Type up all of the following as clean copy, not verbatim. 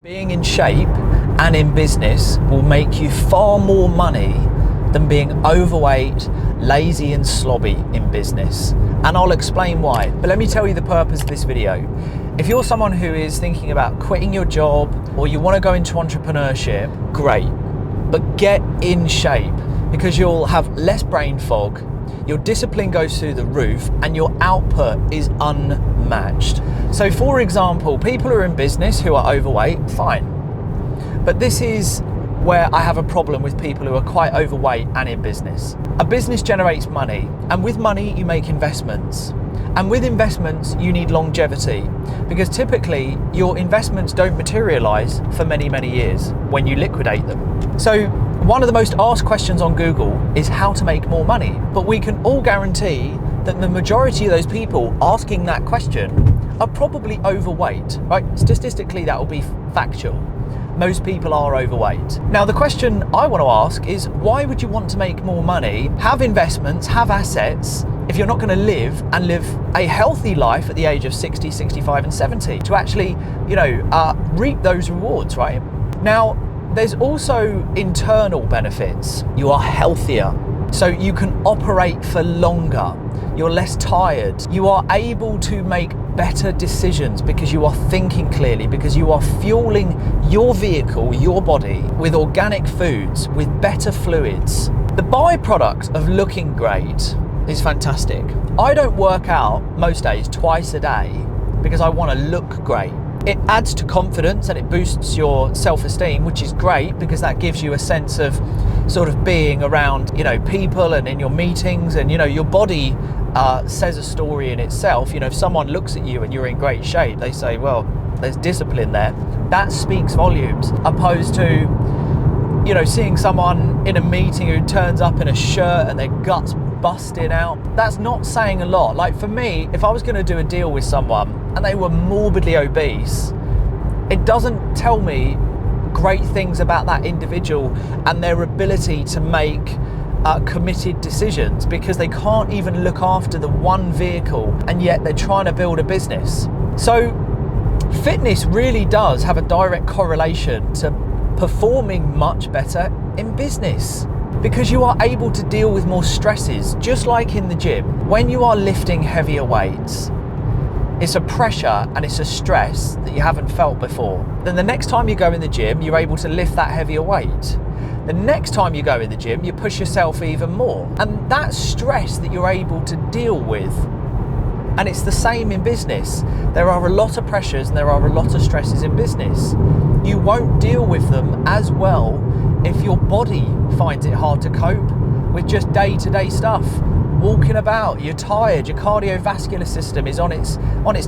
Being in shape and in business will make you far more money than being overweight, lazy and slobby in business. And I'll explain why. But let me tell you the purpose of this video. If you're someone who is thinking about quitting your job or you want to go into entrepreneurship, great. But get in shape because you'll have less brain fog, your discipline goes through the roof and your output is unmatched. So for example, people who are in business who are overweight, fine. But this is where I have a problem with people who are quite overweight and in business. A business generates money, and with money you make investments. And with investments you need longevity, because typically your investments don't materialize for many, many years when you liquidate them. So one of the most asked questions on Google is how to make more money, but we can all guarantee that the majority of those people asking that question are probably overweight, right? Statistically, that will be factual. Most people are overweight. Now, the question I want to ask is, why would you want to make more money, have investments, have assets, if you're not going to live a healthy life at the age of 60, 65 and 70 to actually, reap those rewards, right? Now, there's also internal benefits. You are healthier, so you can operate for longer. You're less tired. You are able to make better decisions because you are thinking clearly, because you are fueling your vehicle, your body, with organic foods, with better fluids. The byproduct of looking great is fantastic. I don't work out most days twice a day because I want to look great. It adds to confidence and it boosts your self-esteem, which is great because that gives you a sense of sort of being around, people and in your meetings, and, your body says a story in itself. If someone looks at you and you're in great shape, they say, well, there's discipline there. That speaks volumes, opposed to, seeing someone in a meeting who turns up in a shirt and their guts busting out. That's not saying a lot. Like for me, if I was going to do a deal with someone and they were morbidly obese, it doesn't tell me great things about that individual and their ability to make committed decisions, because they can't even look after the one vehicle and yet they're trying to build a business. So fitness really does have a direct correlation to performing much better in business, because you are able to deal with more stresses. Just like in the gym, when you are lifting heavier weights, it's a pressure and it's a stress that you haven't felt before. Then the next time you go in the gym, you're able to lift that heavier weight. The next time you go in the gym, you push yourself even more. And that stress that you're able to deal with, and it's the same in business. There are a lot of pressures and there are a lot of stresses in business. You won't deal with them as well if your body finds it hard to cope with just day-to-day stuff. Walking about, you're tired, your cardiovascular system is on its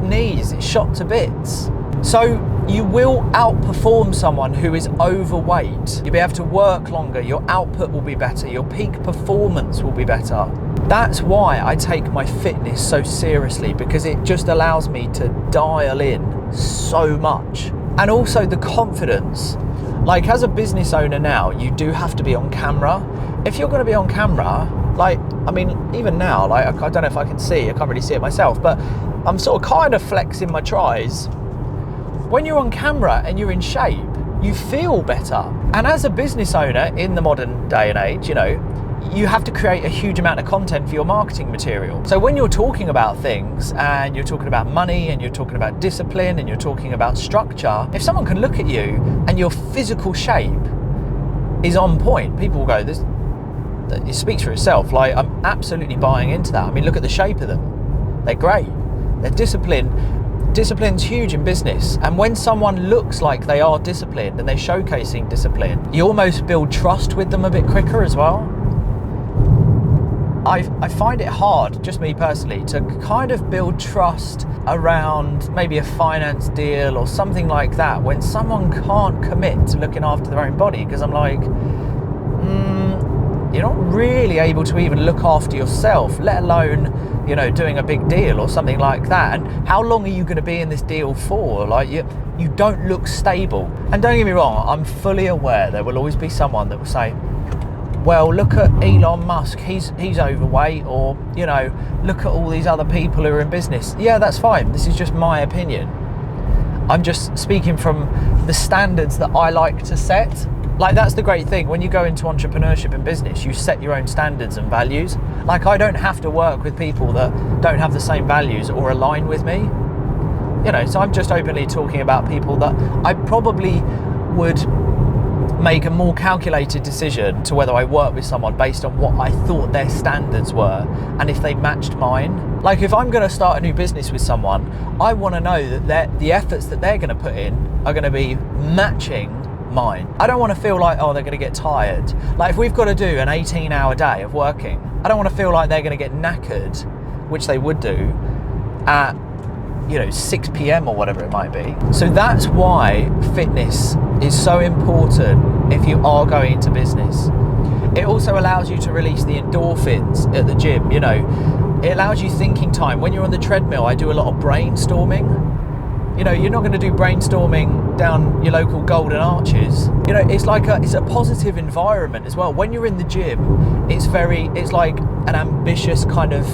knees, it's shot to bits. So you will outperform someone who is overweight. You'll be able to work longer, your output will be better, your peak performance will be better. That's why I take my fitness so seriously, because it just allows me to dial in so much. And also the confidence. Like as a business owner now, you do have to be on camera. If you're going to be on camera, even now, I don't know if I can see, I can't really see it myself, but I'm sort of kind of flexing my tries. When you're on camera and you're in shape, you feel better. And as a business owner in the modern day and age, you have to create a huge amount of content for your marketing material. So when you're talking about things and you're talking about money and you're talking about discipline and you're talking about structure, if someone can look at you and your physical shape is on point, people will go, it speaks for itself. Like, I'm absolutely buying into that. Look at the shape of them. They're great. They're disciplined. Discipline's huge in business. And when someone looks like they are disciplined and they're showcasing discipline, you almost build trust with them a bit quicker as well. I find it hard, just me personally, to kind of build trust around maybe a finance deal or something like that when someone can't commit to looking after their own body, because I'm like, you're not really able to even look after yourself, let alone, doing a big deal or something like that. And how long are you going to be in this deal for? Like, you don't look stable. And don't get me wrong, I'm fully aware there will always be someone that will say, well, look at Elon Musk, he's overweight, or, look at all these other people who are in business. Yeah, that's fine. This is just my opinion. I'm just speaking from the standards that I like to set. Like, that's the great thing. When you go into entrepreneurship and business, you set your own standards and values. Like, I don't have to work with people that don't have the same values or align with me. You know, so I'm just openly talking about people that I probably would make a more calculated decision to whether I work with someone based on what I thought their standards were and if they matched mine. Like, if I'm going to start a new business with someone, I want to know that the efforts that they're going to put in are going to be matching mine. I don't want to feel like, oh, they're going to get tired. Like, if we've got to do an 18-hour day of working, I don't want to feel like they're going to get knackered, which they would do, at 6 p.m. or whatever it might be. So that's why fitness is so important if you are going into business. It also allows you to release the endorphins at the gym. It allows you thinking time. When you're on the treadmill, I do a lot of brainstorming. You're not going to do brainstorming down your local Golden Arches. It's a positive environment as well. When you're in the gym, it's like an ambitious kind of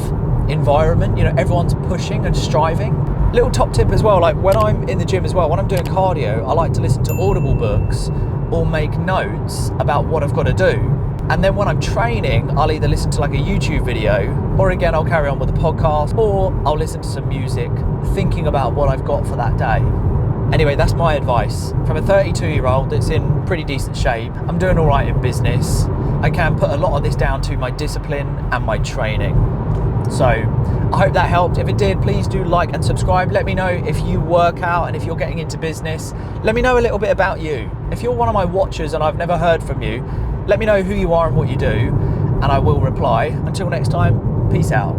environment. Everyone's pushing and striving. Little top tip as well, like when I'm in the gym as well, when I'm doing cardio, I like to listen to Audible books or make notes about what I've got to do. And then when I'm training, I'll either listen to like a YouTube video, or again, I'll carry on with a podcast, or I'll listen to some music, thinking about what I've got for that day. Anyway, that's my advice. From a 32-year-old that's in pretty decent shape, I'm doing all right in business. I can put a lot of this down to my discipline and my training. So I hope that helped. If it did, please do like and subscribe. Let me know if you work out and if you're getting into business. Let me know a little bit about you. If you're one of my watchers and I've never heard from you, let me know who you are and what you do, and I will reply. Until next time, peace out.